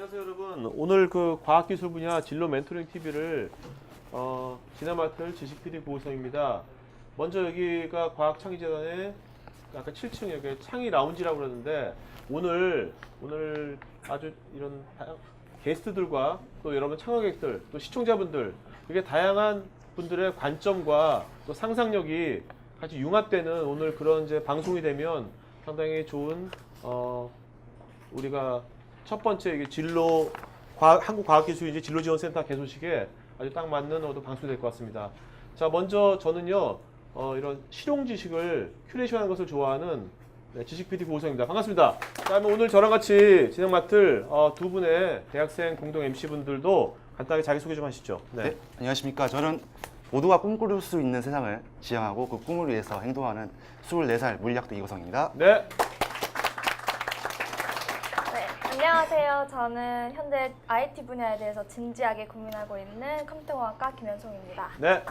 안녕하세요 여러분. 오늘 그 과학기술 분야 진로 멘토링 TV를 진행을 맡을 지식PD 고우성입니다. 먼저 여기가 과학창의재단의 아까 7층 여기 창의 라운지라고 그러는데 오늘 아주 이런 게스트들과 또 여러분 참가객들 또 시청자분들 이렇게 다양한 분들의 관점과 또 상상력이 같이 융합되는 오늘 그런 이제 방송이 되면 상당히 좋은 우리가 첫 번째 이게 진로 한국과학기술인재 진로지원센터 개소식에 아주 딱 맞는 방송이 될 것 같습니다. 자, 먼저 저는요 이런 실용 지식을 큐레이션하는 것을 좋아하는 지식PD 고우성입니다. 반갑습니다. 그다음에 오늘 저랑 같이 진행 맡을 두 분의 대학생 공동 MC분들도 간단하게 자기소개 좀 하시죠. 네, 안녕하십니까. 저는 모두가 꿈꿀 수 있는 세상을 지향하고 그 꿈을 위해서 행동하는 24살 물리학도 이고성입니다. 네. 안녕하세요. 저는 현재 IT 분야에 대해서 진지하게 고민하고 있는 컴퓨터공학과 김현송입니다. 네.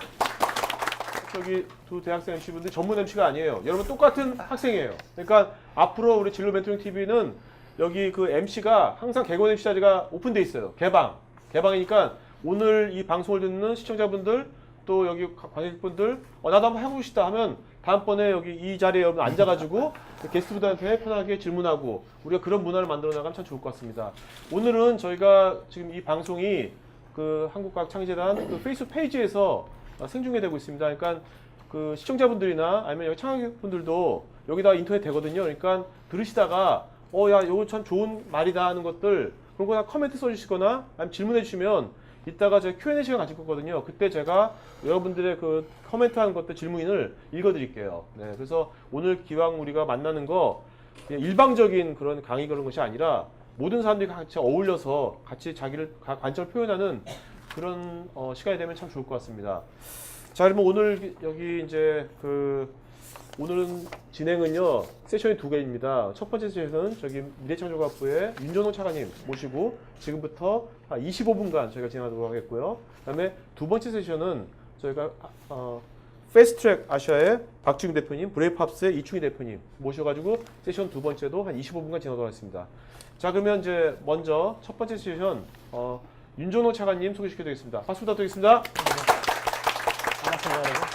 저기 두 대학생 MC분들 전문 MC가 아니에요. 여러분 똑같은 학생이에요. 그러니까 앞으로 우리 진로 멘토링 TV는 여기 그 MC가 항상 개건 MC 자리가 오픈돼 있어요. 개방이니까 오늘 이 방송을 듣는 시청자분들 또 여기 관객분들 나도 한번 해보고 싶다 하면 다음번에 여기 이 자리에 여러분 앉아가지고 게스트분들한테 편하게 질문하고 우리가 그런 문화를 만들어 나가면 참 좋을 것 같습니다. 오늘은 저희가 지금 이 방송이 그 한국과학창의재단 그 페이스북 페이지에서 생중계되고 있습니다. 그러니까 그 시청자분들이나 아니면 여기 참가객분들도 여기다 인터넷 되거든요. 그러니까 들으시다가 야 이거 참 좋은 말이다 하는 것들 그런 거 다 코멘트 써주시거나 아니면 질문해 주시면 이따가 제가 Q&A 시간 가질 거거든요. 그때 제가 여러분들의 그 코멘트하는 것들 질문을 읽어드릴게요. 네, 그래서 오늘 기왕 우리가 만나는 거 그냥 일방적인 그런 강의 그런 것이 아니라 모든 사람들이 같이 어울려서 같이 자기를 관점을 표현하는 그런 시간이 되면 참 좋을 것 같습니다. 자, 그러면 오늘 여기 이제 오늘은 진행은요 세션이 두 개입니다. 첫 번째 세션은 저기 미래창조과학부의 윤전호 차관님 모시고 지금부터 25분간 저희가 진행하도록 하겠고요. 그다음에 두 번째 세션은 저희가 패스트트랙 아시아의 박주경 대표님, 브레이팝스의 이충희 대표님 모셔가지고 세션 두 번째도 한 25분간 진행하도록 하겠습니다. 자, 그러면 이제 먼저 첫 번째 세션 윤전호 차관님 소개시켜드리겠습니다. 박수 부탁드리겠습니다. 반갑습니다, 여러분.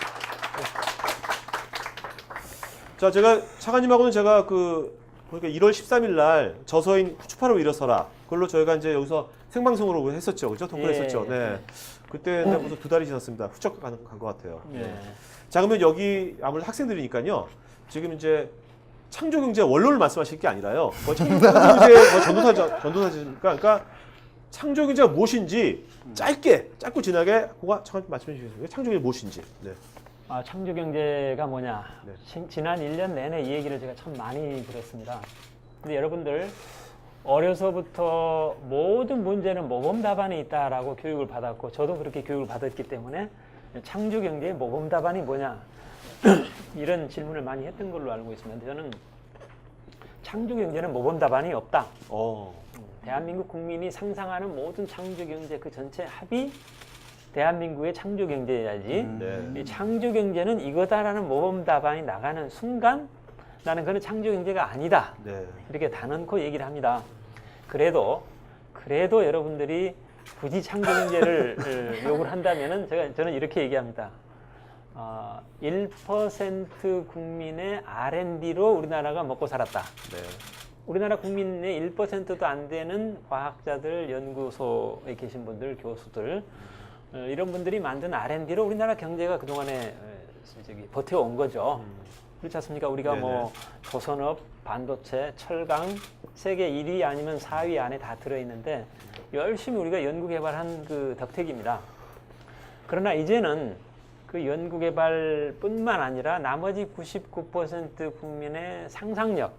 자, 차관님하고는 제가 보니까 1월 13일 날 저서인 후추파로 일어서라. 그걸로 저희가 이제 여기서 생방송으로 했었죠. 그죠? 토크했었죠. 네. 그때는 벌써 2달이 지났습니다. 훌쩍 간 것 같아요. 네. 자, 그러면 여기 아무래도 학생들이니까요. 지금 이제 창조경제 원론을 말씀하실 게 아니라요. 창조경제 전도사니까 그러니까 창조경제가 무엇인지 짧고 진하게 잠깐 말씀해 주시겠어요? 창조경제 무엇인지. 네. 창조경제가 뭐냐. 네. 지난 1년 내내 이 얘기를 제가 참 많이 들었습니다. 근데 여러분들 어려서부터 모든 문제는 모범 답안이 있다라고 교육을 받았고 저도 그렇게 교육을 받았기 때문에 창조경제의 모범 답안이 뭐냐 이런 질문을 많이 했던 걸로 알고 있습니다. 저는 창조경제는 모범 답안이 없다. 대한민국 국민이 상상하는 모든 창조경제 그 전체 합이 대한민국의 창조경제여야지 네. 이 창조경제는 이거다라는 모범 답안이 나가는 순간 나는 그건 창조경제가 아니다. 네. 이렇게 단언코 얘기를 합니다. 그래도 여러분들이 굳이 창조경제를 요구를 한다면은 저는 이렇게 얘기합니다. 1% 국민의 R&D로 우리나라가 먹고 살았다. 네. 우리나라 국민의 1%도 안 되는 과학자들, 연구소에 계신 분들, 교수들 이런 분들이 만든 R&D로 우리나라 경제가 그동안에 버텨온 거죠. 그렇지 않습니까? 우리가 네네. 조선업, 반도체, 철강 세계 1위 아니면 4위 안에 다 들어있는데 열심히 우리가 연구개발한 그 덕택입니다. 그러나 이제는 그 연구개발뿐만 아니라 나머지 99% 국민의 상상력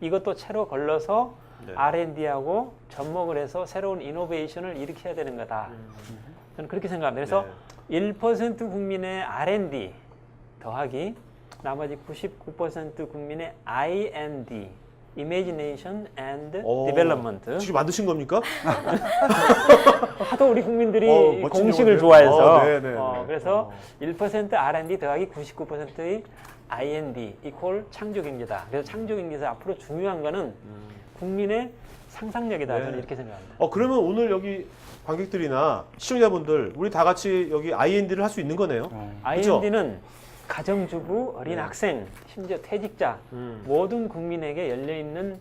이것도 채로 걸러서 네. R&D하고 접목을 해서 새로운 이노베이션을 일으켜야 되는 거다. 저는 그렇게 생각합니다. 그래서 1% 국민의 R&D 더하기 나머지 99% 국민의 I&D, Imagination and Development. 직접 만드신 겁니까? 하도 우리 국민들이 멋진 공식을 용어인데요? 좋아해서 네네네. 그래서 1% R&D 더하기 99%의 I&D 이퀄 창조경제다. 그래서 창조경제에서 앞으로 중요한 거는 국민의 상상력이다. 네. 저는 이렇게 생각합니다. 그러면 오늘 여기 관객들이나 시청자분들 우리 다 같이 여기 IND를 할 수 있는 거네요. IND는 가정주부, 어린 네. 학생, 심지어 퇴직자 모든 국민에게 열려 있는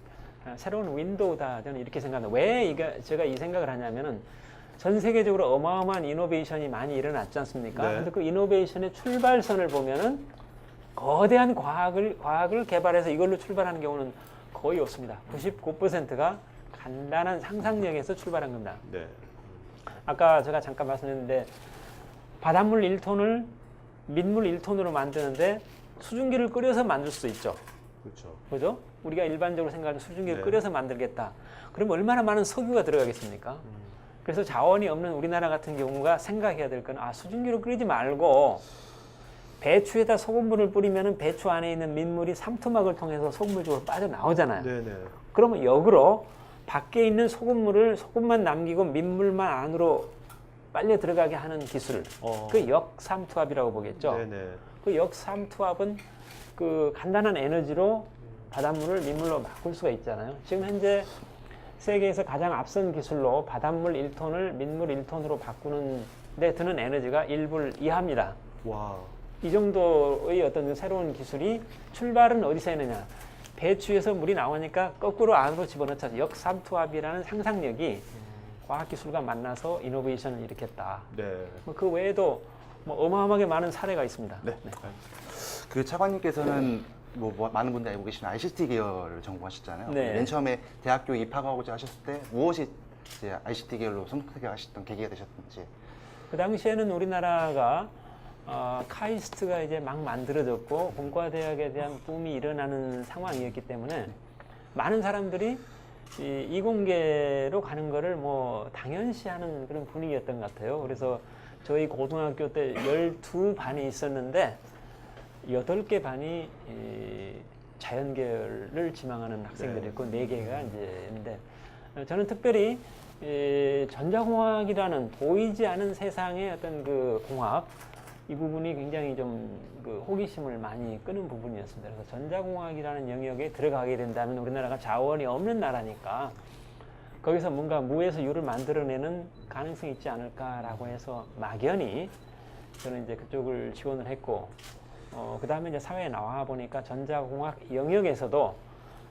새로운 윈도우다. 저는 이렇게 생각합니다. 왜 제가 이 생각을 하냐면은 전 세계적으로 어마어마한 이노베이션이 많이 일어났지 않습니까? 네. 근데 그 이노베이션의 출발선을 보면은 거대한 과학을 개발해서 이걸로 출발하는 경우는 거의 없습니다. 99%가 간단한 상상력에서 출발한 겁니다. 네. 아까 제가 잠깐 말씀드렸는데 바닷물 1톤을 민물 1톤으로 만드는데 수증기를 끓여서 만들 수 있죠. 그렇죠. 그죠? 우리가 일반적으로 생각하는 수증기를 네. 끓여서 만들겠다. 그럼 얼마나 많은 석유가 들어가겠습니까? 그래서 자원이 없는 우리나라 같은 경우가 생각해야 될 건 수증기로 끓이지 말고 배추에다 소금물을 뿌리면 배추 안에 있는 민물이 삼투막을 통해서 소금물 쪽으로 빠져나오잖아요. 네네. 그러면 역으로 밖에 있는 소금만 남기고 민물만 안으로 빨려 들어가게 하는 기술. 그 역삼투압이라고 보겠죠. 네네. 그 역삼투압은 그 간단한 에너지로 바닷물을 민물로 바꿀 수가 있잖아요. 지금 현재 세계에서 가장 앞선 기술로 바닷물 1톤을 민물 1톤으로 바꾸는 데 드는 에너지가 1불 이하입니다. 와. 이 정도의 어떤 새로운 기술이 출발은 어디서 했느냐. 배추에서 물이 나오니까 거꾸로 안으로 집어넣자. 역삼투압이라는 상상력이 과학기술과 만나서 이노베이션을 일으켰다. 네. 그 외에도 어마어마하게 많은 사례가 있습니다. 네. 그 차관님께서는 많은 분들이 알고 계시는 ICT 계열을 전공하셨잖아요. 네. 맨 처음에 대학교 입학하고자 하셨을 때 무엇이 이제 ICT 계열로 선택하셨던 계기가 되셨는지. 그 당시에는 우리나라가 카이스트가 이제 막 만들어졌고 공과대학에 대한 붐이 일어나는 상황이었기 때문에 많은 사람들이 이 이공계로 가는 거를 당연시하는 그런 분위기였던 것 같아요. 그래서 저희 고등학교 때 12반이 있었는데 8개 반이 자연계열을 지망하는 학생들이었고 4개가 이제 있는데 저는 특별히 전자공학이라는 보이지 않은 세상의 어떤 그 공학 이 부분이 굉장히 좀 그 호기심을 많이 끄는 부분이었습니다. 그래서 전자공학이라는 영역에 들어가게 된다면 우리나라가 자원이 없는 나라니까 거기서 뭔가 무에서 유를 만들어내는 가능성이 있지 않을까라고 해서 막연히 저는 이제 그쪽을 지원을 했고 그 다음에 이제 사회에 나와 보니까 전자공학 영역에서도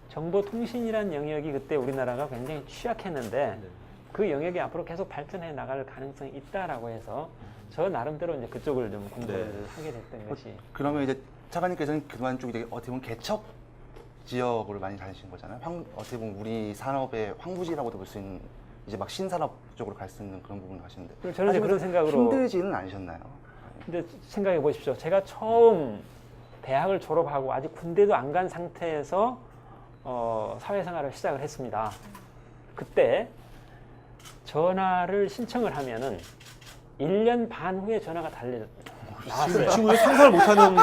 정보통신이라는 영역이 그때 우리나라가 굉장히 취약했는데 그 영역이 앞으로 계속 발전해 나갈 가능성이 있다라고 해서 저 나름대로 이제 그쪽을 좀 공부를 하게 됐던 것이. 그러면 이제 차관님께서는 그동안 좀 이제 어떻게 보면 개척 지역으로 많이 다니신 거잖아요. 어떻게 보면 우리 산업의 황부지라고도 볼 수 있는 이제 막 신산업 쪽으로 갈 수 있는 그런 부분을 하시는데. 그럼 저는 이제 그런 생각으로 힘들지는 않으셨나요? 근데 생각해 보십시오. 제가 처음 대학을 졸업하고 아직 군대도 안 간 상태에서 사회생활을 시작을 했습니다. 그때 전화를 신청을 하면은 1년 반 후에 전화가 나왔어요. 이 친구는 상상을 못하는.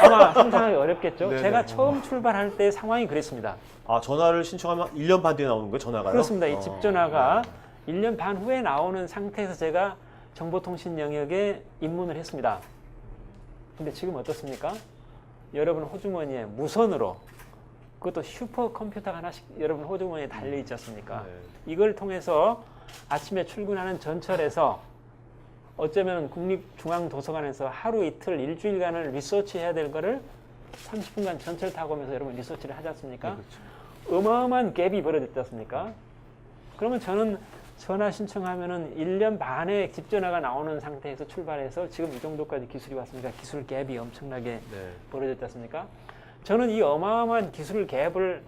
아마 상상하기 어렵겠죠. 네네. 제가 처음 출발할 때 상황이 그랬습니다. 전화를 신청하면 1년 반 뒤에 나오는 거예요, 전화가요? 그렇습니다. 이 집 전화가 1년 반 후에 나오는 상태에서 제가 정보통신 영역에 입문을 했습니다. 근데 지금 어떻습니까? 여러분 호주머니에 무선으로 그것도 슈퍼컴퓨터가 하나씩 여러분 호주머니에 달려 있지 않습니까? 네. 이걸 통해서 아침에 출근하는 전철에서 어쩌면 국립중앙도서관에서 하루 이틀 일주일간을 리서치해야 될 거를 30분간 전철 타고 오면서 여러분 리서치를 하지 않습니까? 네, 그렇죠. 어마어마한 갭이 벌어졌지 않습니까? 그러면 저는 전화 신청하면은 1년 반에 집 전화가 나오는 상태에서 출발해서 지금 이 정도까지 기술이 왔으니까 기술 갭이 엄청나게 네. 벌어졌지 않습니까? 저는 이 어마어마한 기술 갭을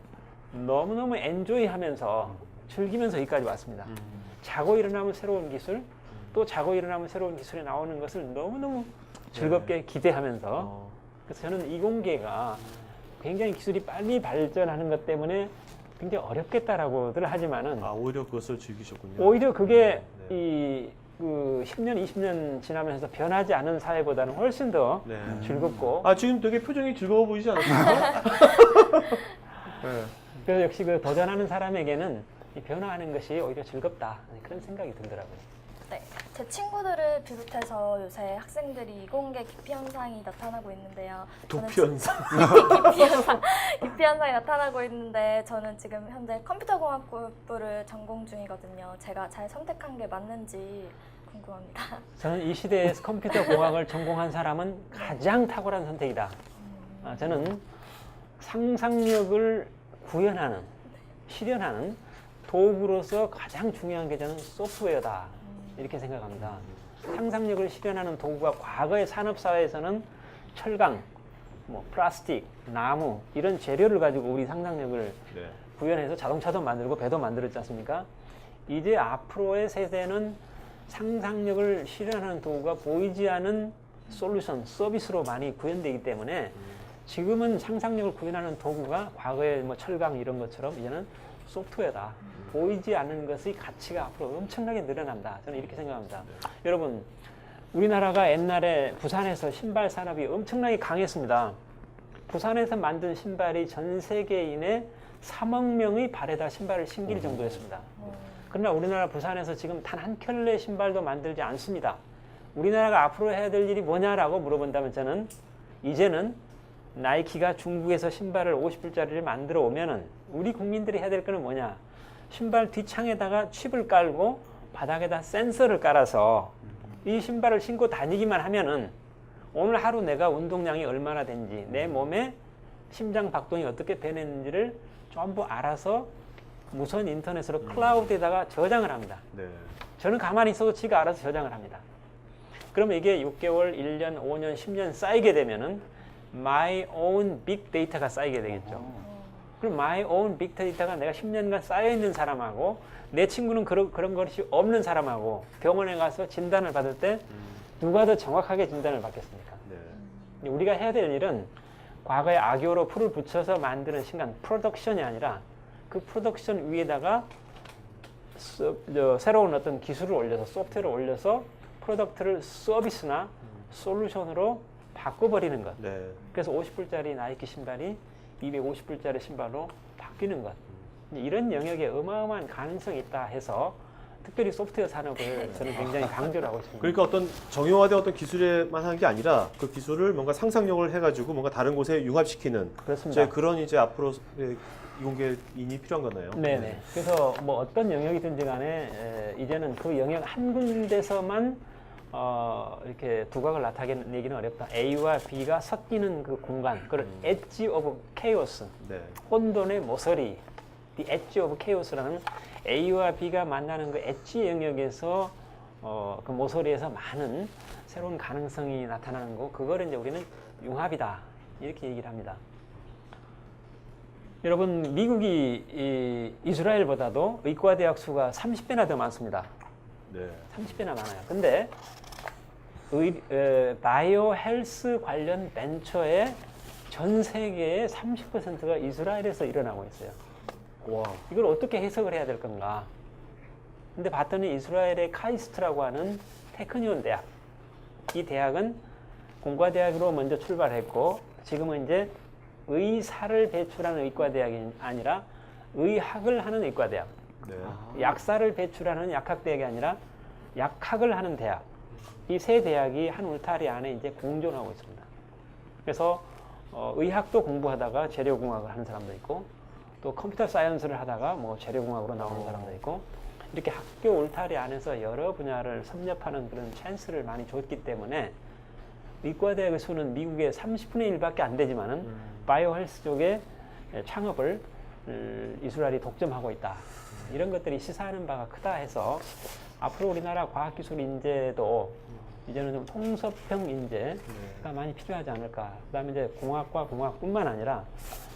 너무너무 엔조이하면서 즐기면서 여기까지 왔습니다. 자고 일어나면 새로운 기술, 또 자고 일어나면 새로운 기술이 나오는 것을 너무너무 즐겁게 기대하면서 그래서 저는 이공계가 굉장히 기술이 빨리 발전하는 것 때문에 굉장히 어렵겠다라고들 하지만은 오히려 그것을 즐기셨군요. 오히려 그게 네. 그 10년, 20년 지나면서 변하지 않은 사회보다는 훨씬 더 네. 즐겁고 지금 되게 표정이 즐거워 보이지 않습니까? 네. 그래서 역시 그 도전하는 사람에게는 이 변화하는 것이 오히려 즐겁다 그런 생각이 들더라고요. 네. 제 친구들을 비롯해서 요새 학생들이 이공계 기피 현상이 나타나고 있는데요. 저는 도피 현상. 기피 현상이 나타나고 있는데 저는 지금 현재 컴퓨터공학부를 전공 중이거든요. 제가 잘 선택한 게 맞는지 궁금합니다. 저는 이 시대에서 컴퓨터 공학을 전공한 사람은 가장 탁월한 선택이다. 저는 상상력을 구현하는, 실현하는 도구로서 가장 중요한 게 저는 소프트웨어다. 이렇게 생각합니다. 상상력을 실현하는 도구가 과거의 산업사회에서는 철강, 뭐 플라스틱, 나무 이런 재료를 가지고 우리 상상력을 네. 구현해서 자동차도 만들고 배도 만들었지 않습니까? 이제 앞으로의 세대는 상상력을 실현하는 도구가 보이지 않는 솔루션, 서비스로 많이 구현되기 때문에 지금은 상상력을 구현하는 도구가 과거의 뭐 철강 이런 것처럼 이제는 소프트웨어다. 보이지 않는 것의 가치가 앞으로 엄청나게 늘어난다. 저는 이렇게 생각합니다. 여러분, 우리나라가 옛날에 부산에서 신발 산업이 엄청나게 강했습니다. 부산에서 만든 신발이 전 세계인의 3억 명의 발에다 신발을 신길 정도였습니다. 그러나 우리나라 부산에서 지금 단 한 켤레 신발도 만들지 않습니다. 우리나라가 앞으로 해야 될 일이 뭐냐라고 물어본다면 저는 이제는 나이키가 중국에서 신발을 50불짜리를 만들어 오면은 우리 국민들이 해야 될 거는 뭐냐? 신발 뒷창에다가 칩을 깔고 바닥에다 센서를 깔아서 이 신발을 신고 다니기만 하면은 오늘 하루 내가 운동량이 얼마나 된지 내 몸에 심장 박동이 어떻게 변했는지를 전부 알아서 무선 인터넷으로 클라우드에다가 저장을 합니다. 네. 저는 가만히 있어도 지가 알아서 저장을 합니다. 그러면 이게 6개월, 1년, 5년, 10년 쌓이게 되면은 my own big data가 쌓이게 되겠죠. 그럼 my own big data가 내가 10년간 쌓여있는 사람하고 내 친구는 그런 것이 없는 사람하고 병원에 가서 진단을 받을 때 누가 더 정확하게 진단을 받겠습니까? 네. 우리가 해야 될 일은 과거에 악교로 풀을 붙여서 만드는 신간 프로덕션이 아니라 그 프로덕션 위에다가 새로운 어떤 기술을 올려서 소프트웨어를 올려서 프로덕트를 서비스나 솔루션으로 바꿔버리는 것. 네. 그래서 50불짜리 나이키 신발이 250불짜리 신발로 바뀌는 것. 이런 영역에 어마어마한 가능성이 있다 해서 특별히 소프트웨어 산업을 저는 굉장히 강조를 하고 있습니다. 그러니까 어떤 정형화된 어떤 기술에만 하는 게 아니라 그 기술을 뭔가 상상력을 해가지고 뭔가 다른 곳에 융합시키는 그렇습니다. 이제 그런 이제 앞으로 이공계인이 필요한 거네요. 네네. 그래서 뭐 어떤 영역이든지 간에 이제는 그 영역 한 군데서만 이렇게 두각을 나타내기는 어렵다. A와 B가 섞이는 그 공간, 그걸 엣지 오브 케이오스, 네. 혼돈의 모서리, the edge of chaos라는 A와 B가 만나는 그 엣지 영역에서 그 모서리에서 많은 새로운 가능성이 나타나는 거, 그거를 이제 우리는 융합이다 이렇게 얘기를 합니다. 여러분, 미국이 이스라엘보다도 의과대학 수가 30배나 더 많습니다. 네. 30배나 많아요. 근데 바이오 헬스 관련 벤처의 전 세계의 30%가 이스라엘에서 일어나고 있어요. 와. 이걸 어떻게 해석을 해야 될 건가? 근데 봤더니 이스라엘의 카이스트라고 하는 테크니온 대학. 이 대학은 공과대학으로 먼저 출발했고 지금은 이제 의사를 배출하는 의과대학이 아니라 의학을 하는 의과대학. 네. 약사를 배출하는 약학대학이 아니라 약학을 하는 대학. 이 세 대학이 한 울타리 안에 이제 공존하고 있습니다. 그래서 의학도 공부하다가 재료공학을 하는 사람도 있고 또 컴퓨터 사이언스를 하다가 뭐 재료공학으로 나오는 사람도 있고 이렇게 학교 울타리 안에서 여러 분야를 섭렵하는 그런 찬스를 많이 줬기 때문에 의과대학의 수는 미국의 30분의 1밖에 안 되지만은 바이오 헬스 쪽에 창업을 이스라엘이 독점하고 있다. 이런 것들이 시사하는 바가 크다 해서 앞으로 우리나라 과학기술 인재도 이제는 좀 통섭형 인재가 많이 필요하지 않을까. 그다음에 이제 공학과 공학뿐만 아니라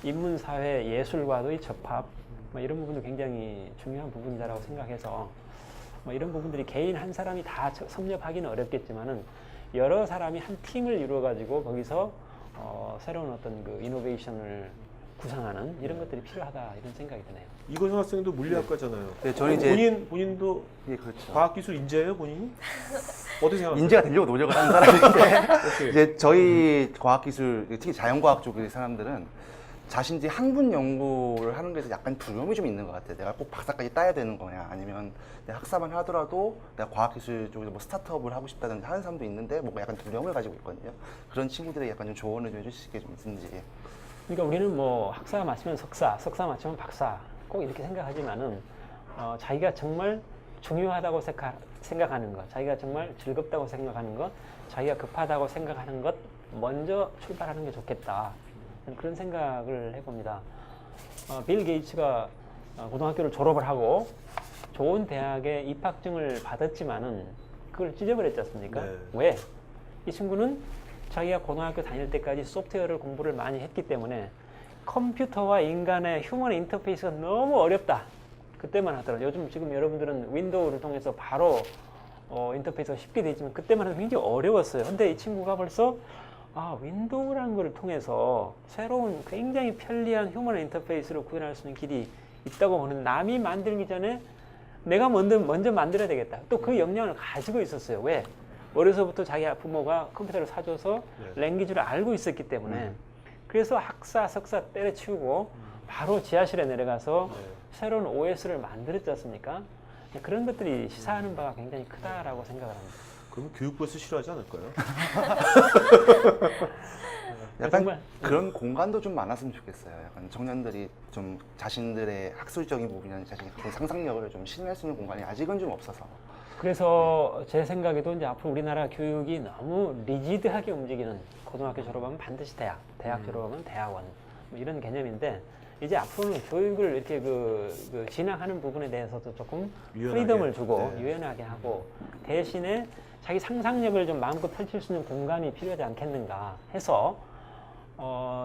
인문사회 예술과도의 접합 뭐 이런 부분도 굉장히 중요한 부분이다라고 생각해서 뭐 이런 부분들이 개인 한 사람이 다 섭렵하기는 어렵겠지만은 여러 사람이 한 팀을 이루어 가지고 거기서 새로운 어떤 그 이노베이션을 구상하는 이런 것들이 필요하다 이런 생각이 드네요. 이건성 학생도 물리학과잖아요. 네, 저는 이제 본인도 예, 그렇죠. 과학기술 인재예요, 본인이? 어떻게 생각하세요? 인재가 되려고 노력을 하는 사람인데 오케이. 이제 저희 과학기술, 특히 자연과학 쪽의 사람들은 자신들이 학문 연구를 하는 데서 약간 두려움이 좀 있는 것 같아요. 내가 꼭 박사까지 따야 되는 거냐, 아니면 내가 학사만 하더라도 내가 과학기술 쪽에서 뭐 스타트업을 하고 싶다든지 하는 사람도 있는데 뭔가 약간 두려움을 가지고 있거든요. 그런 친구들에게 약간 좀 조언을 좀 해주실 게 좀 있는지. 그러니까 우리는 뭐 학사 마치면 석사, 석사 마치면 박사 꼭 이렇게 생각하지만은 자기가 정말 중요하다고 생각하는 것, 자기가 정말 즐겁다고 생각하는 것, 자기가 급하다고 생각하는 것 먼저 출발하는 게 좋겠다. 그런 생각을 해봅니다. 빌 게이츠가 고등학교를 졸업을 하고 좋은 대학에 입학증을 받았지만은 그걸 찢어버렸지 않습니까? 네. 왜? 이 친구는 자기가 고등학교 다닐 때까지 소프트웨어를 공부를 많이 했기 때문에 컴퓨터와 인간의 휴먼 인터페이스가 너무 어렵다. 그때만 하더라도 요즘 지금 여러분들은 윈도우를 통해서 바로 인터페이스가 쉽게 돼 있지만 그때만 해도 굉장히 어려웠어요. 근데 이 친구가 벌써 윈도우라는 걸 통해서 새로운 굉장히 편리한 휴먼 인터페이스를 구현할 수 있는 길이 있다고 보는, 남이 만들기 전에 내가 먼저 만들어야 되겠다. 또 그 역량을 가지고 있었어요. 왜? 어려서부터 자기 부모가 컴퓨터를 사줘서 랭귀지를 알고 있었기 때문에. 그래서 학사, 석사 때려치우고 바로 지하실에 내려가서 새로운 OS를 만들었지 않습니까? 그런 것들이 시사하는 바가 굉장히 크다라고 생각을 합니다. 그럼 교육부에서 싫어하지 않을까요? 약간 정말, 그런 공간도 좀 많았으면 좋겠어요. 약간 청년들이 좀 자신들의 학술적인 부분이나 자신의 그 상상력을 좀 실현할 수 있는 공간이 아직은 좀 없어서. 그래서 제 생각에도 이제 앞으로 우리나라 교육이 너무 리지드하게 움직이는, 고등학교 졸업하면 반드시 대학, 대학 졸업하면 대학원, 뭐 이런 개념인데, 이제 앞으로는 교육을 이렇게 그 진학하는 부분에 대해서도 조금 유연하게. 프리덤을 주고 네. 유연하게 하고, 대신에 자기 상상력을 좀 마음껏 펼칠 수 있는 공간이 필요하지 않겠는가 해서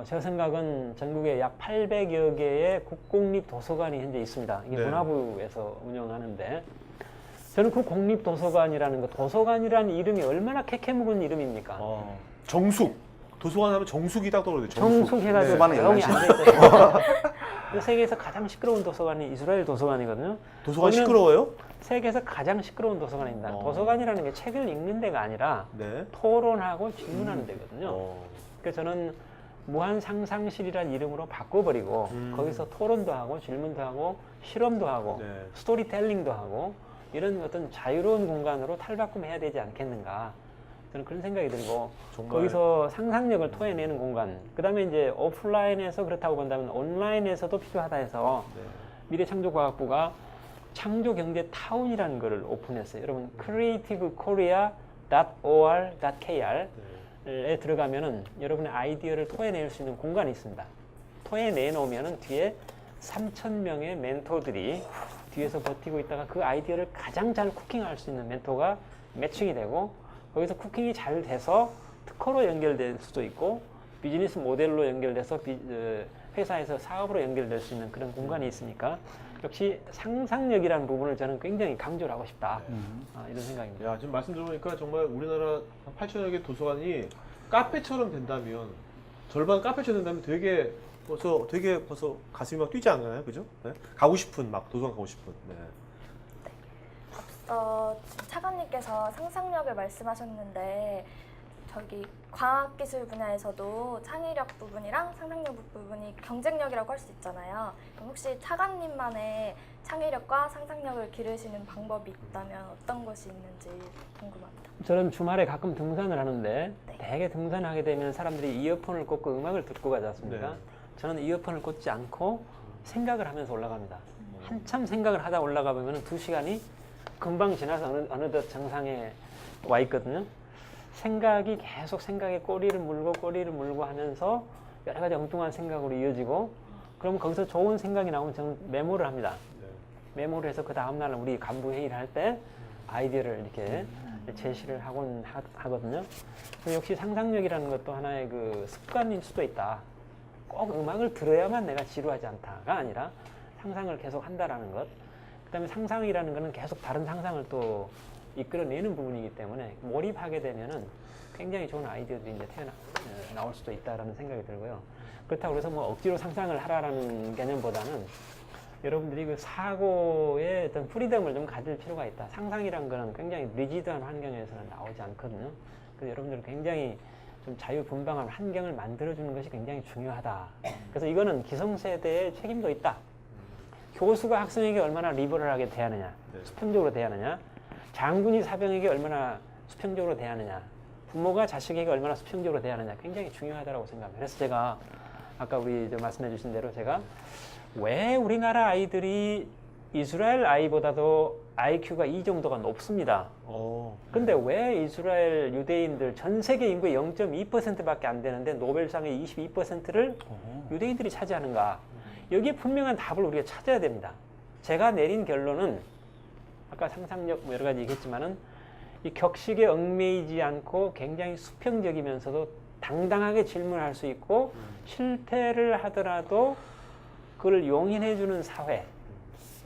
제 생각은 전국에 약 800여 개의 국공립 도서관이 현재 있습니다. 이게 네. 문화부에서 운영하는데, 저는 그 공립도서관이라는 거, 도서관이라는 이름이 얼마나 캐캐묵은 이름입니까? 정숙. 도서관 하면 정숙이 딱 떠오르네요. 정숙해가지고 수많은 조용히 열람실. 앉아있어요. 세계에서 가장 시끄러운 도서관이 이스라엘 도서관이거든요. 도서관 거기는 시끄러워요? 세계에서 가장 시끄러운 도서관입니다. 도서관이라는 게 책을 읽는 데가 아니라 네. 토론하고 질문하는 데거든요. 음. 그래서 저는 무한 상상실이라는 이름으로 바꿔버리고 거기서 토론도 하고 질문도 하고 실험도 하고 네. 스토리텔링도 하고 이런 어떤 자유로운 공간으로 탈바꿈해야 되지 않겠는가. 저는 그런 생각이 들고, 정말. 거기서 상상력을 토해내는 공간, 그 다음에 이제 오프라인에서 그렇다고 본다면 온라인에서도 필요하다 해서 네. 미래창조과학부가 창조경제 타운이라는 거를 오픈했어요. 여러분 creativekorea.or.kr에 들어가면은 여러분의 아이디어를 토해낼 수 있는 공간이 있습니다. 토해내 놓으면은 뒤에 3,000명의 멘토들이 뒤에서 버티고 있다가 그 아이디어를 가장 잘 쿠킹할 수 있는 멘토가 매칭이 되고, 거기서 쿠킹이 잘 돼서 특허로 연결될 수도 있고 비즈니스 모델로 연결돼서 회사에서 사업으로 연결될 수 있는 그런 공간이 있으니까 역시 상상력이라는 부분을 저는 굉장히 강조를 하고 싶다. 이런 생각입니다. 야, 지금 말씀 들어보니까 정말 우리나라 8천여 개 도서관이 카페처럼 된다면, 절반 카페처럼 된다면 되게 벌써 가슴이 막 뛰지 않나요? 그죠? 네? 가고 싶은, 막 도서관 가고 싶은. 네. 차관님께서 상상력을 말씀하셨는데, 저기 과학기술 분야에서도 창의력 부분이랑 상상력 부분이 경쟁력이라고 할 수 있잖아요. 그럼 혹시 차관님만의 창의력과 상상력을 기르시는 방법이 있다면 어떤 것이 있는지 궁금합니다. 저는 주말에 가끔 등산을 하는데 네. 대개 등산하게 되면 사람들이 이어폰을 꽂고 음악을 듣고 가지 않습니까? 네. 저는 이어폰을 꽂지 않고 생각을 하면서 올라갑니다. 한참 생각을 하다 올라가 보면 2시간이 금방 지나서 어느덧 정상에 와 있거든요. 생각이 계속 생각에 꼬리를 물고 하면서 여러 가지 엉뚱한 생각으로 이어지고, 그러면 거기서 좋은 생각이 나오면 저는 메모를 합니다. 네. 메모를 해서 그 다음날 우리 간부 회의를 할 때 아이디어를 이렇게 제시를 하거든요. 역시 상상력이라는 것도 하나의 그 습관일 수도 있다. 꼭 음악을 들어야만 내가 지루하지 않다가 아니라 상상을 계속 한다라는 것. 그 다음에 상상이라는 것은 계속 다른 상상을 또 이끌어내는 부분이기 때문에 몰입하게 되면은 굉장히 좋은 아이디어들이 이제 나올 수도 있다라는 생각이 들고요. 그렇다고 해서 뭐 억지로 상상을 하라라는 개념보다는 여러분들이 그 사고의 어떤 프리덤을 좀 가질 필요가 있다. 상상이란 거는 굉장히 리지드한 환경에서는 나오지 않거든요. 그래서 여러분들은 굉장히 좀 자유분방한 환경을 만들어주는 것이 굉장히 중요하다. 그래서 이거는 기성세대의 책임도 있다. 교수가 학생에게 얼마나 리버럴하게 대하느냐, 네. 수평적으로 대하느냐, 장군이 사병에게 얼마나 수평적으로 대하느냐, 부모가 자식에게 얼마나 수평적으로 대하느냐 굉장히 중요하다고 생각합니다. 그래서 제가 아까 우리 말씀해 주신 대로 제가 왜 우리나라 아이들이 이스라엘 아이보다도 IQ가 이 정도가 높습니다. 근데 왜 이스라엘 유대인들 전 세계 인구의 0.2%밖에 안 되는데 노벨상의 22%를 유대인들이 차지하는가? 여기에 분명한 답을 우리가 찾아야 됩니다. 제가 내린 결론은 아까 상상력 뭐 여러 가지 얘기했지만은 이 격식에 얽매이지 않고 굉장히 수평적이면서도 당당하게 질문할 수 있고 실패를 하더라도 그걸 용인해주는 사회,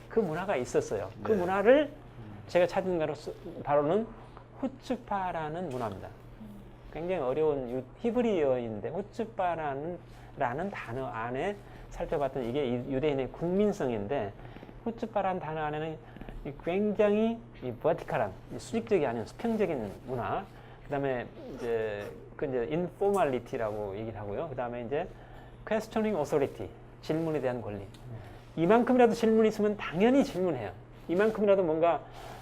그 문화가 있었어요. 그 네. 문화를 제가 찾은 바로는 후츠파라는 문화입니다. 굉장히 어려운 히브리어인데 후츠파라는 단어 안에 살펴봤던 이게 유대인의 국민성인데 후츠파라는 단어 안에는 굉장히 버티컬한 수직적이 아닌 수평적인 문화, 그다음에 이제 인포멀리티라고 얘기를 하고요. 그다음에 이제 questioning authority, 질문에 대한 권리. 이만큼이라도 질문이 있으면 당연히 질문해요. 이만큼이라도 뭔가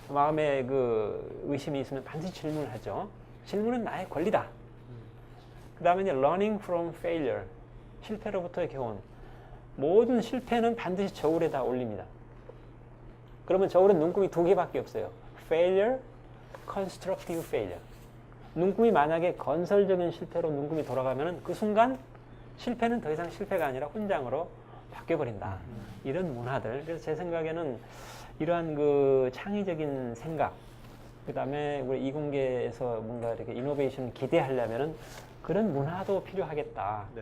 마음에 그 의심이 있으면 반드시 질문을 하죠. 질문은 나의 권리다. 그다음에 이제 learning from failure, 실패로부터의 교훈. 모든 실패는 반드시 저울에다 올립니다. 그러면 저울은 눈금이 두 개밖에 없어요. failure, constructive failure. 눈금이 만약에 건설적인 실패로 눈금이 돌아가면 그 순간 실패는 더 이상 실패가 아니라 훈장으로 바뀌어버린다. 이런 문화들. 그래서 제 생각에는 이러한 그 창의적인 생각, 그 다음에 우리 이공계에서 뭔가 이렇게 이노베이션을 기대하려면은 그런 문화도 필요하겠다. 네.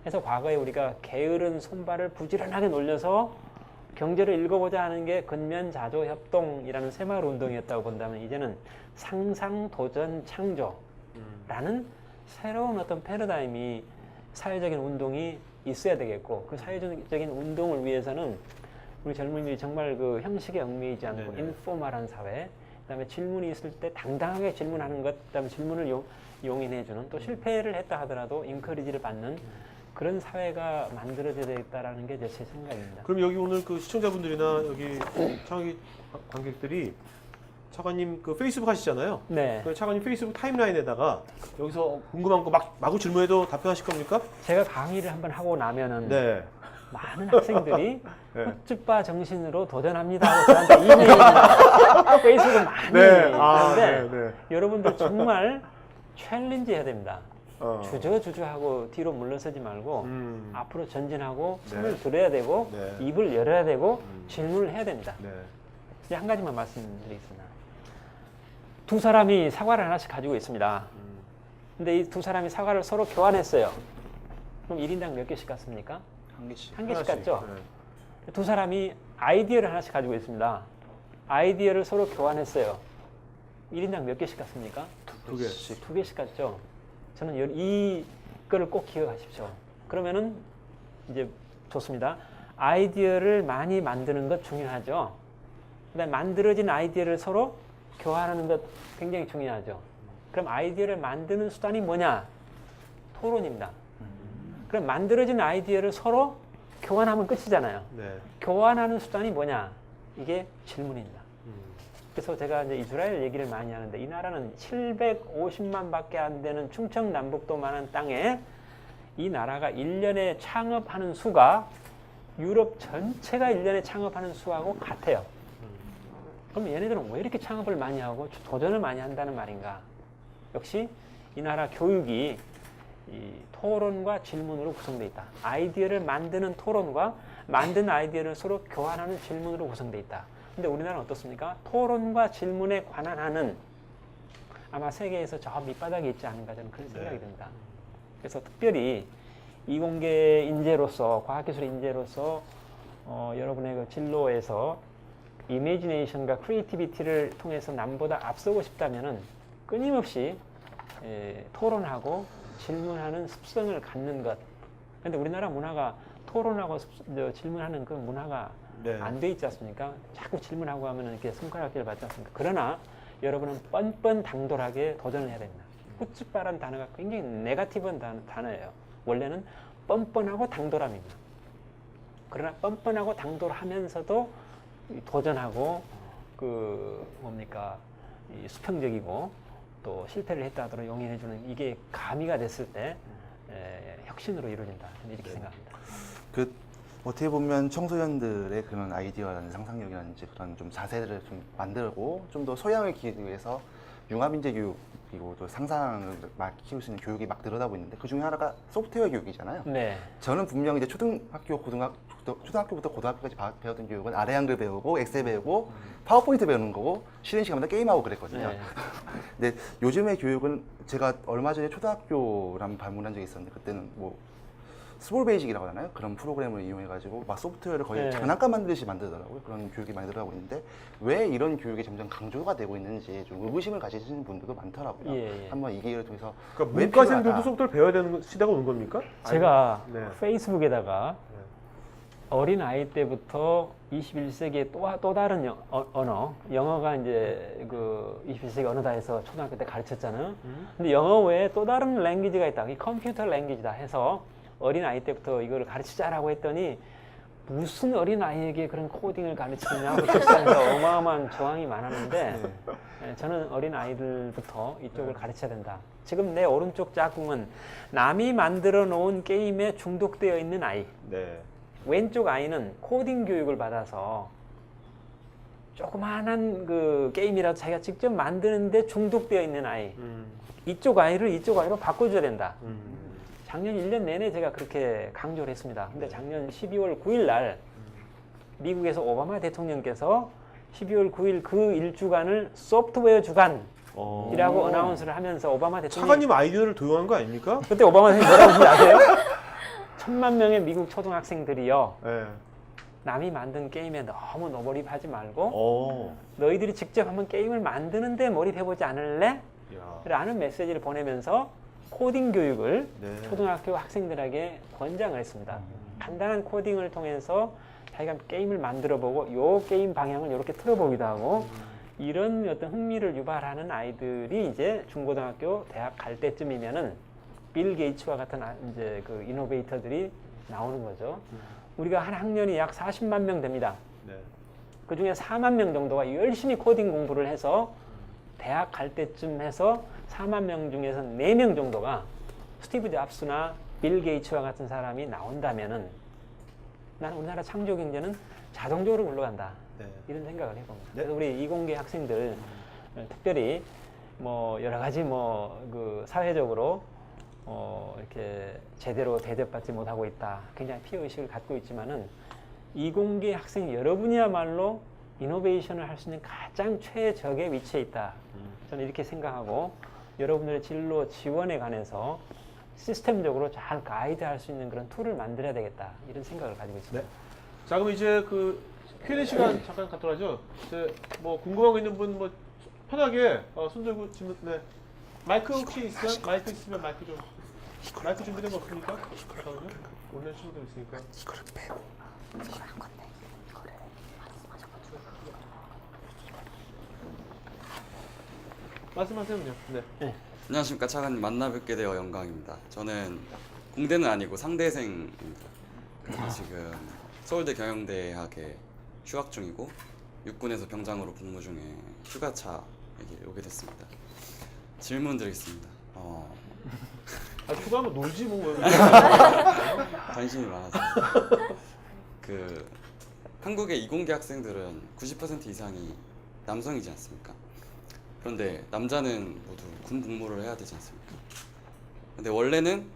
그래서 과거에 우리가 게으른 손발을 부지런하게 놀려서 경제를 읽어보자 하는 게 근면자조협동이라는 새마을 운동이었다고 본다면 이제는 상상, 도전, 창조라는 새로운 어떤 패러다임이 사회적인 운동이 있어야 되겠고 그 사회적인 운동을 위해서는 우리 젊은이들이 정말 그 형식에 얽매이지 않고 네네. 인포멀한 사회, 그다음에 질문이 있을 때 당당하게 질문하는 것, 그다음에 질문을 용인해주는 또 실패를 했다 하더라도 인커리지를 받는 그런 사회가 만들어져야 되겠다라는 게 제 생각입니다. 그럼 여기 오늘 그 시청자분들이나 여기 창의 관객들이 차관님 그 페이스북 하시잖아요. 네. 그 차관님 페이스북 타임라인에다가 여기서 궁금한 거 마구 질문해도 답변하실 겁니까? 제가 강의를 한번 하고 나면은 네. 많은 학생들이 네. 헛주빠 정신으로 도전합니다 하고 저한테 이메일이나 페이스북을 많이 하는데 네. 여러분들 정말 챌린지 해야 됩니다. 어. 주저주저하고 뒤로 물러서지 말고 앞으로 전진하고 네. 손을 들어야 되고 네. 입을 열어야 되고 질문을 해야 됩니다. 네. 이제 한 가지만 말씀드리겠습니다. 두 사람이 사과를 하나씩 가지고 있습니다. 근데 이 두 사람이 사과를 서로 교환했어요. 그럼 1인당 몇 개씩 갔습니까? 한 개씩. 한 개씩 하나씩. 갔죠? 네. 두 사람이 아이디어를 하나씩 가지고 있습니다. 아이디어를 서로 교환했어요. 1인당 몇 개씩 갔습니까? 두 개. 두 개씩 갔죠. 저는 이거를 꼭 기억하십시오. 그러면은 이제 좋습니다. 아이디어를 많이 만드는 것 중요하죠. 그다음에 만들어진 아이디어를 서로 교환하는 것 굉장히 중요하죠. 그럼 아이디어를 만드는 수단이 뭐냐? 토론입니다. 그럼 만들어진 아이디어를 서로 교환하면 끝이잖아요. 네. 교환하는 수단이 뭐냐? 이게 질문입니다. 그래서 제가 이제 이스라엘 얘기를 많이 하는데 이 나라는 750만밖에 안 되는 충청남북도만한 땅에 이 나라가 1년에 창업하는 수가 유럽 전체가 1년에 창업하는 수하고 같아요. 그럼 얘네들은 왜 이렇게 창업을 많이 하고 도전을 많이 한다는 말인가? 역시 이 나라 교육이 이 토론과 질문으로 구성되어 있다. 아이디어를 만드는 토론과 만든 아이디어를 서로 교환하는 질문으로 구성되어 있다. 근데 우리나라는 어떻습니까? 토론과 질문에 관한 한은 아마 세계에서 저 밑바닥에 있지 않은가 저는 그런 생각이 듭니다. 그래서 특별히 이공계 인재로서 과학기술 인재로서 여러분의 그 진로에서 이미지네이션과 크리에이티비티를 통해서 남보다 앞서고 싶다면은 끊임없이 토론하고 질문하는 습성을 갖는 것. 그런데 우리나라 문화가 토론하고 질문하는 그 문화가 네. 안 돼 있지 않습니까? 자꾸 질문하고 하면 이렇게 손가락질을 받지 않습니까? 그러나 여러분은 뻔뻔당돌하게 도전을 해야 됩니다. 후츠바라는 단어가 굉장히 네거티브한 단어예요. 원래는 뻔뻔하고 당돌함입니다. 그러나 뻔뻔하고 당돌하면서도 도전하고 이 수평적이고 또 실패를 했다 하더라도 용인해주는 이게 가미가 됐을 때 혁신으로 이루어진다. 저는 이렇게 생각합니다. 그 어떻게 보면 청소년들의 그런 아이디어라든지 상상력이라든지 그런 좀 자세를 좀 만들고 좀 더 소양을 기르기 위해서 융합인재 교육이고 또 상상을 막 키울 수 있는 교육이 막 늘어나고 있는데 그 중에 하나가 소프트웨어 교육이잖아요. 네. 저는 분명히 이제 초등학교부터 고등학교까지 배웠던 교육은 아래 한글 배우고 엑셀 배우고 파워포인트 배우는 거고 쉬는 시간마다 게임하고 그랬거든요. 네. 근데 요즘의 교육은 제가 얼마 전에 초등학교를 한번 방문한 적이 있었는데 그때는 뭐 스몰 베이직이라고 하나요? 그런 프로그램을 이용해가지고 막 소프트웨어를 거의 네. 장난감 만들듯이 만들더라고요. 그런 교육이 많이 들어가고 있는데 왜 이런 교육이 점점 강조가 되고 있는지 좀 의구심을 가지시는 분들도 많더라고요. 예. 한번 이 기회를 통해서 그러니까 왜 문과생들도 필요하다. 소프트웨어를 배워야 되는 시대가 온 겁니까? 제가 네. 페이스북에다가 어린 아이 때부터 21세기의 또 다른 언어, 영어가 이제 그 21세기 언어다 해서 초등학교 때 가르쳤잖아요. 근데 영어 외에 또 다른 랭귀지가 있다. 이 컴퓨터 랭귀지다 해서 어린 아이 때부터 이걸 가르치자라고 했더니 무슨 어린 아이에게 그런 코딩을 가르치느냐고 책상에서 어마어마한 저항이 많았는데 저는 어린 아이들부터 이쪽을 가르쳐야 된다. 지금 내 오른쪽 짝꿍은 남이 만들어 놓은 게임에 중독되어 있는 아이. 네. 왼쪽 아이는 코딩 교육을 받아서 조그마한 그 게임이라도 자기가 직접 만드는데 중독되어 있는 아이. 이쪽 아이를 이쪽 아이로 바꿔줘야 된다. 작년 1년 내내 제가 그렇게 강조를 했습니다. 근데 작년 12월 9일 날 미국에서 오바마 대통령께서 12월 9일 그 일주간을 소프트웨어 주간이라고 어나운스를 하면서 오바마 대통령이 차관님 아이디어를 도용한 거 아닙니까? 그때 오바마 대통령이 뭐라고 했는지 아세요? 1,000만 명의 미국 초등학생들이요. 네. 남이 만든 게임에 너무 몰입하지 말고 어. 너희들이 직접 한번 게임을 만드는데 몰입해보지 않을래? 야. 라는 메시지를 보내면서 코딩 교육을 네. 초등학교 학생들에게 권장을 했습니다. 간단한 코딩을 통해서 자기가 게임을 만들어보고 요 게임 방향을 이렇게 틀어보기도 하고 이런 어떤 흥미를 유발하는 아이들이 이제 중고등학교, 대학 갈 때쯤이면은 빌 게이츠와 같은 이제 그 이노베이터들이 나오는 거죠. 우리가 한 학년이 약 40만 명 됩니다. 네. 그 중에 4만 명 정도가 열심히 코딩 공부를 해서 대학 갈 때쯤 해서 4만 명 중에서 4명 정도가 스티브 잡스나 빌 게이츠와 같은 사람이 나온다면은 나는 우리나라 창조 경제는 자동적으로 굴러간다. 네. 이런 생각을 해봅니다. 네. 그래서 우리 이공계 학생들 특별히 뭐 여러 가지 뭐 그 사회적으로 이렇게 제대로 대접받지 못하고 있다. 굉장히 피해의식을 갖고 있지만은 이공계 학생 여러분이야말로 이노베이션을 할 수 있는 가장 최적의 위치에 있다. 저는 이렇게 생각하고 여러분들의 진로 지원에 관해서 시스템적으로 잘 가이드할 수 있는 그런 툴을 만들어야 되겠다. 이런 생각을 가지고 있습니다. 네. 자, 그럼 이제 그 Q&A 시간 잠깐 갖도록 하죠. 이제 뭐 궁금한 거 있는 분 뭐 편하게 손 들고 질문. 네. 마이크 혹시 있어요? 마이크 있으면 마이크 좀. 마이크 준비된 거 없습니까? 잠깐만요. 온라인 친구들 있으니까. 이거를 빼고 말씀하세요, 그냥. 네. 안녕하십니까. 차관님 만나 뵙게 되어 영광입니다. 저는 공대는 아니고 상대생입니다. 그래서 지금 서울대 경영대학에 휴학 중이고 육군에서 병장으로 근무 중에 휴가차 여기 오게 됐습니다. 질문 드리겠습니다. 아, 휴가하면 놀지 뭐. 관심이 많아서 그 한국의 이공계 학생들은 90% 이상이 남성이지 않습니까? 그런데 남자는 모두 군 복무를 해야 되지 않습니까? 근데 원래는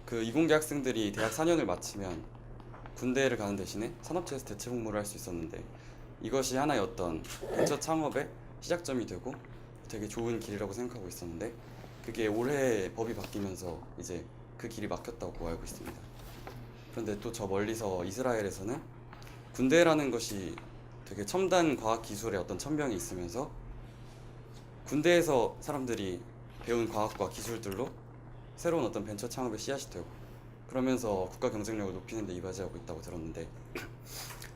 그 이공계 학생들이 대학 4년을 마치면 군대를 가는 대신에 산업체에서 대체 복무를 할 수 있었는데 이것이 하나의 어떤 벤처 창업의 시작점이 되고 되게 좋은 길이라고 생각하고 있었는데 그게 올해 법이 바뀌면서 이제 그 길이 막혔다고 알고 있습니다. 그런데 또 저 멀리서 이스라엘에서는 군대라는 것이 되게 첨단 과학 기술의 어떤 천병이 있으면서 군대에서 사람들이 배운 과학과 기술들로 새로운 어떤 벤처 창업의 씨앗이 되고 그러면서 국가 경쟁력을 높이는 데 이바지하고 있다고 들었는데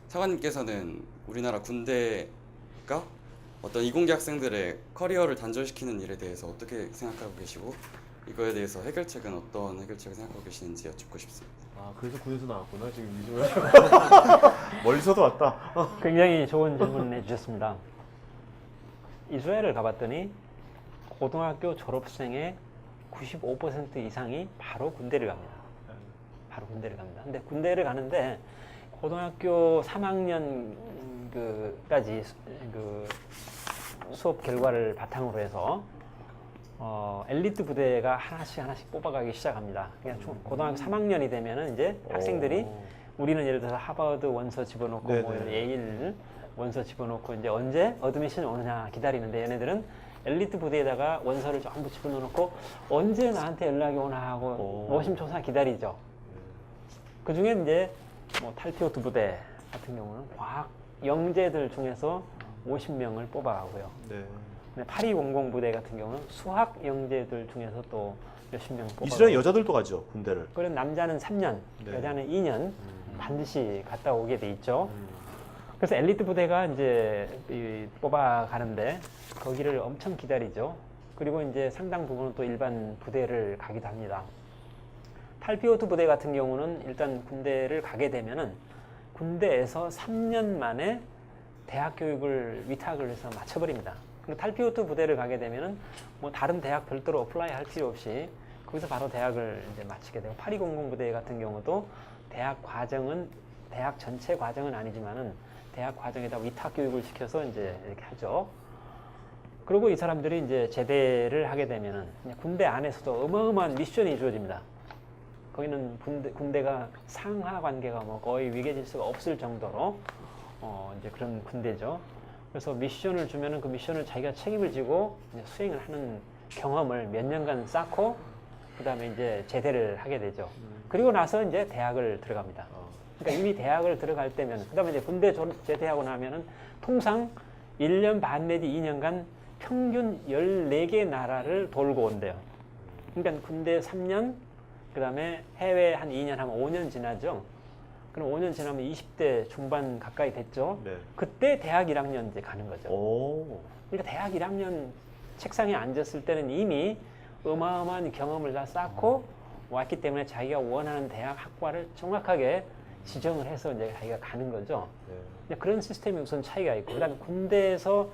차관님께서는 우리나라 군대가 어떤 이공계 학생들의 커리어를 단절시키는 일에 대해서 어떻게 생각하고 계시고 이거에 대해서 해결책은 어떤 해결책을 생각하고 계시는지 여쭙고 싶습니다. 아, 그래서 군에서 나왔구나 지금 이주호야. 멀리서도 왔다. 굉장히 좋은 질문 해주셨습니다. 이스라엘을 가봤더니 고등학교 졸업생의 95% 이상이 바로 군대를 갑니다. 바로 군대를 갑니다. 근데 군대를 가는데 고등학교 3학년까지 그 수업 결과를 바탕으로 해서 엘리트 부대가 하나씩 뽑아가기 시작합니다. 그냥 고등학교 3학년이 되면은 이제 학생들이 우리는 예를 들어서 하버드 원서 집어넣고 네네. 뭐 예일 원서 집어넣고 이제 언제 어드미션이 오느냐 기다리는데 얘네들은 엘리트 부대에다가 원서를 전부 집어넣고 언제 나한테 연락이 오나 하고 노심초사 기다리죠. 그 중에 이제 뭐 탈피오트 부대 같은 경우는 과학 영재들 중에서 50명을 뽑아가고요. 네. 8200 부대 같은 경우는 수학 영재들 중에서 또 몇십 명 뽑아. 이스라엘 여자들도 가죠 군대를. 그럼 남자는 3년, 네. 여자는 2년 반드시 갔다 오게 돼 있죠. 그래서 엘리트 부대가 이제 뽑아 가는데 거기를 엄청 기다리죠. 그리고 이제 상당 부분은 또 일반 부대를 가기도 합니다. 탈피오트 부대 같은 경우는 일단 군대를 가게 되면은 군대에서 3년 만에 대학 교육을 위탁을 해서 마쳐버립니다. 그리고 탈피오트 부대를 가게 되면은 뭐 다른 대학 별도로 어플라이 할 필요 없이 거기서 바로 대학을 이제 마치게 되고 8200 부대 같은 경우도 대학 전체 과정은 아니지만은 대학 과정에다 위탁 교육을 시켜서 이제 이렇게 하죠. 그리고 이 사람들이 이제 제대를 하게 되면은 군대 안에서도 어마어마한 미션이 주어집니다. 거기는 군대가 상하 관계가 뭐 거의 위계 질서가 없을 정도로 이제 그런 군대죠. 그래서 미션을 주면은 그 미션을 자기가 책임을 지고 이제 수행을 하는 경험을 몇 년간 쌓고 그다음에 이제 제대를 하게 되죠. 그리고 나서 이제 대학을 들어갑니다. 그러니까 이미 대학을 들어갈 때면 그다음에 이제 군대 제대하고 나면은 통상 1년 반 내지 2년간 평균 14개 나라를 돌고 온대요. 그러니까 군대 3년, 그다음에 해외 한 2년 하면 5년 지나죠. 그럼 5년 지나면 20대 중반 가까이 됐죠. 네. 그때 대학 1학년 이제 가는 거죠. 오. 그러니까 대학 1학년 책상에 앉았을 때는 이미 어마어마한 경험을 다 쌓고 왔기 때문에 자기가 원하는 대학 학과를 정확하게 지정을 해서 이제 자기가 가는 거죠. 네. 그런 시스템이 우선 차이가 있고, 그다음에 군대에서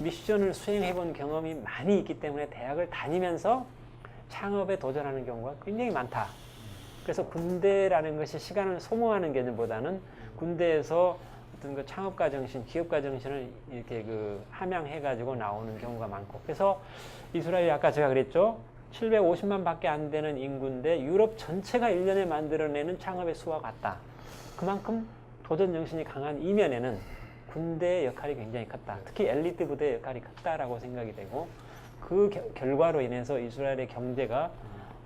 미션을 수행해 본 경험이 많이 있기 때문에 대학을 다니면서 창업에 도전하는 경우가 굉장히 많다. 그래서 군대라는 것이 시간을 소모하는 개념보다는 군대에서 어떤 그 창업가 정신, 기업가 정신을 이렇게 그 함양해가지고 나오는 경우가 많고, 그래서 이스라엘이 아까 제가 그랬죠. 750만 밖에 안 되는 인구인데 유럽 전체가 1년에 만들어내는 창업의 수와 같다. 그만큼 도전 정신이 강한 이면에는 군대의 역할이 굉장히 컸다. 특히 엘리트 부대의 역할이 컸다라고 생각이 되고, 그 결과로 인해서 이스라엘의 경제가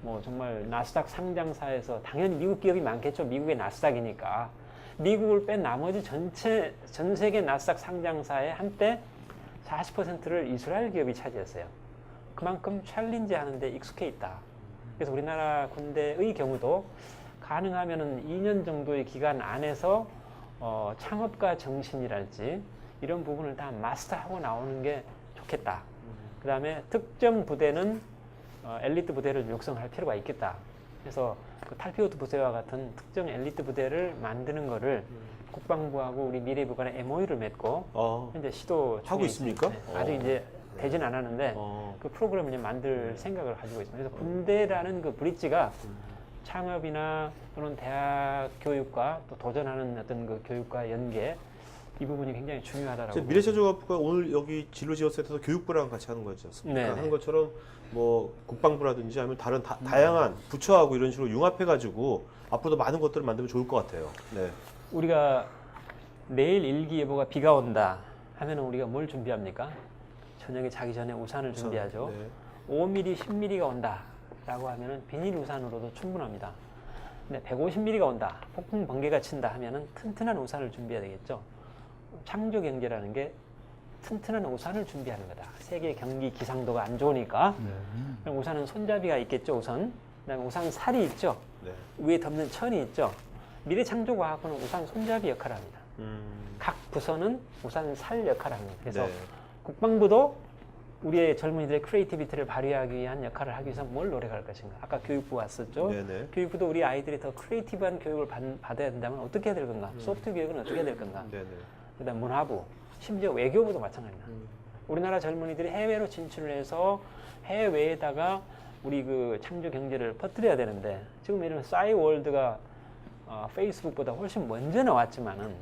뭐 정말 나스닥 상장사에서 당연히 미국 기업이 많겠죠. 미국의 나스닥이니까. 미국을 뺀 나머지 전 세계 나스닥 상장사의 한때 40%를 이스라엘 기업이 차지했어요. 그만큼 챌린지 하는데 익숙해 있다. 그래서 우리나라 군대의 경우도 가능하면은 2년 정도의 기간 안에서 창업가 정신이랄지 이런 부분을 다 마스터하고 나오는 게 좋겠다. 그 다음에 특정 부대는 엘리트 부대를 육성할 필요가 있겠다. 그래서 그 탈피오트 부대와 같은 특정 엘리트 부대를 만드는 거를 국방부하고 우리 미래부 간에 MOU를 맺고 현재 시도 하고 있습니까? 네, 아직 이제 되진 않았는데 그 프로그램을 이제 만들 생각을 가지고 있습니다. 그래서 군대라는 그 브릿지가 창업이나 또는 대학 교육과 또 도전하는 어떤 그 교육과 연계, 이 부분이 굉장히 중요하다라고. 미래체조학부가 오늘 여기 진로지원센터에서 교육부랑 같이 하는 거죠. 네. 하는 것처럼 뭐 국방부라든지 아니면 다른 다양한 부처하고 이런 식으로 융합해가지고 앞으로도 많은 것들을 만들면 좋을 것 같아요. 네. 우리가 내일 일기예보가 비가 온다 하면은 우리가 뭘 준비합니까? 저녁에 자기 전에 우산을 준비하죠. 네. 5mm, 10mm가 온다라고 하면은 비닐 우산으로도 충분합니다. 근데 150mm가 온다, 폭풍 번개가 친다 하면은 튼튼한 우산을 준비해야 되겠죠. 창조 경제라는 게 튼튼한 우산을 준비하는 거다. 세계 경기 기상도가 안 좋으니까. 그럼 우산은 손잡이가 있겠죠, 우선. 그다음에 우산 살이 있죠. 네. 위에 덮는 천이 있죠. 미래창조과학부는 우산 손잡이 역할을 합니다. 각 부서는 우산 살 역할을 합니다. 그래서 네. 국방부도 우리의 젊은이들의 크리에이티비티를 발휘하기 위한 역할을 하기 위해서 뭘 노력할 것인가. 아까 교육부 왔었죠. 네네. 교육부도 우리 아이들이 더 크리에이티브한 교육을 받아야 된다면 어떻게 해야 될 건가. 소프트 교육은 어떻게 해야 될 건가. 네네. 그다음 문화부, 심지어 외교부도 마찬가지다. 우리나라 젊은이들이 해외로 진출을 해서 해외에다가 우리 그 창조 경제를 퍼뜨려야 되는데 지금 이런 싸이월드가 페이스북보다 훨씬 먼저 나왔지만은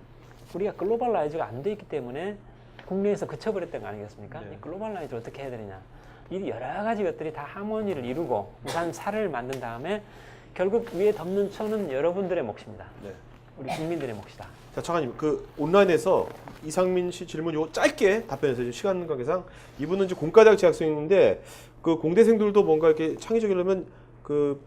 우리가 글로벌라이즈가 안 돼 있기 때문에 국내에서 그쳐버렸던 거 아니겠습니까? 네. 이 글로벌라이즈를 어떻게 해야 되느냐. 이 여러 가지 것들이 다 하모니를 이루고 우선 살을 만든 다음에 결국 위에 덮는 천은 여러분들의 몫입니다. 네. 우리 국민들의 몫이다. 자, 차관님, 그 온라인에서 이상민 씨 질문 요거 짧게 답변해서 시간 관계상 이분은 이제 공과대학 재학생인데 그 공대생들도 뭔가 이렇게 창의적이려면 그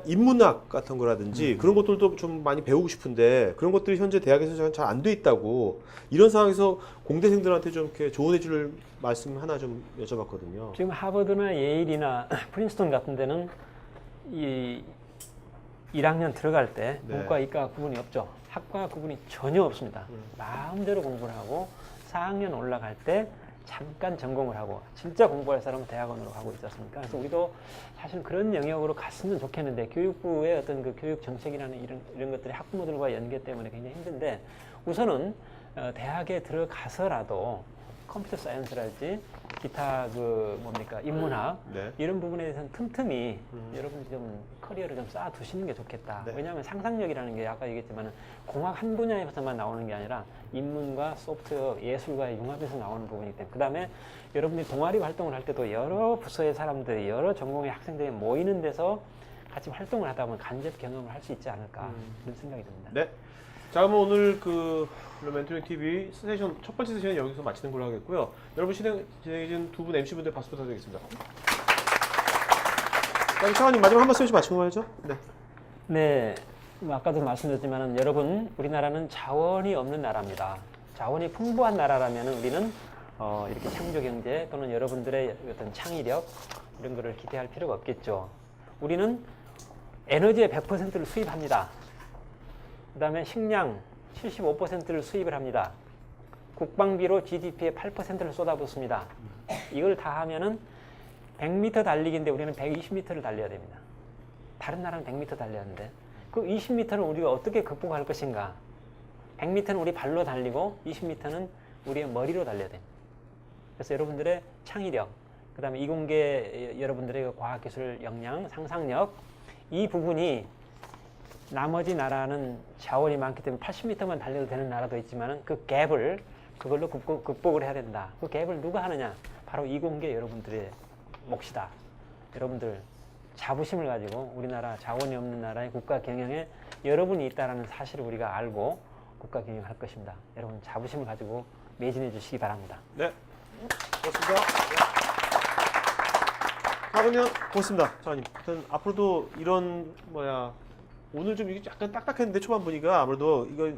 인문학 같은 거라든지 그런 것들도 좀 많이 배우고 싶은데 그런 것들이 현재 대학에서 잘 안 돼 있다고 이런 상황에서 공대생들한테 좀 이렇게 조언해 줄 말씀 하나 좀 여쭤봤거든요. 지금 하버드나 예일이나 프린스턴 같은 데는 이 1학년 들어갈 때 네. 문과 이과 구분이 없죠. 학과 구분이 전혀 없습니다. 마음대로 공부를 하고 4학년 올라갈 때 잠깐 전공을 하고 진짜 공부할 사람은 대학원으로 가고 있지 않습니까? 그래서 우리도 사실 그런 영역으로 갔으면 좋겠는데 교육부의 어떤 그 교육 정책이라는 이런 것들이 학부모들과 연계 때문에 굉장히 힘든데 우선은 대학에 들어가서라도 컴퓨터 사이언스랄지 기타 그 뭡니까 인문학 네. 이런 부분에 대해서는 틈틈이 여러분들이 좀 커리어를 좀 쌓아 두시는 게 좋겠다. 네. 왜냐하면 상상력이라는 게 아까 얘기했지만 공학 한 분야에서만 나오는 게 아니라 인문과 소프트웨어, 예술과의 융합에서 나오는 부분이기 때문에 그 다음에 여러분들이 동아리 활동을 할 때도 여러 부서의 사람들이 여러 전공의 학생들이 모이는 데서 같이 활동을 하다 보면 간접 경험을 할 수 있지 않을까 그런 생각이 듭니다. 네. 자, 그러면 오늘 그 멘토링 TV 세션 첫 번째 세션은 여기서 마치는 걸로 하겠고요. 여러분 진행해준 두 분 MC분들 박수 부탁드리겠습니다. 자, 차관님 마지막 한 말씀 마치고 말죠. 네. 네, 뭐 아까도 말씀드렸지만 여러분 우리나라는 자원이 없는 나라입니다. 자원이 풍부한 나라라면 우리는 이렇게 창조 경제 또는 여러분들의 어떤 창의력 이런 거를 기대할 필요가 없겠죠. 우리는 에너지의 100%를 수입합니다. 그 다음에 식량 75%를 수입을 합니다. 국방비로 GDP의 8%를 쏟아붓습니다. 이걸 다 하면은 100m 달리기인데 우리는 120m를 달려야 됩니다. 다른 나라는 100m 달렸는데 그 20m를 우리가 어떻게 극복할 것인가? 100m는 우리 발로 달리고 20m는 우리의 머리로 달려야 됩니다. 그래서 여러분들의 창의력, 그 다음에 이공계 여러분들의 과학기술 역량, 상상력 이 부분이 나머지 나라는 자원이 많기 때문에 80m만 달려도 되는 나라도 있지만 그 갭을 그걸로 극복을 해야 된다. 그 갭을 누가 하느냐? 바로 이공계 여러분들의 몫이다. 여러분들 자부심을 가지고 우리나라 자원이 없는 나라의 국가 경영에 여러분이 있다는 사실을 우리가 알고 국가 경영할 것입니다. 여러분 자부심을 가지고 매진해 주시기 바랍니다. 네. 고맙습니다. 자, 그러면 고맙습니다. 차관님. 하여튼 앞으로도 이런 오늘 좀 이게 약간 딱딱했는데 초반 보니까 아무래도 이거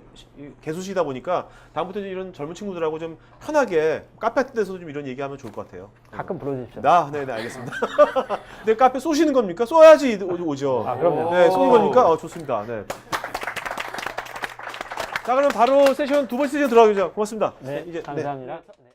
개소시다 보니까 다음부터 이런 젊은 친구들하고 좀 편하게 카페 같은 데서도 좀 이런 얘기하면 좋을 것 같아요. 가끔 불러주십시오. 네네 알겠습니다. 근데 카페 쏘시는 겁니까? 쏘야지 오죠. 아, 그럼요. 네, 쏘는 겁니까? 좋습니다. 네. 자, 그럼 바로 세션 두 번째 세션 들어가겠습니다. 고맙습니다. 네, 이제 감사합니다. 네.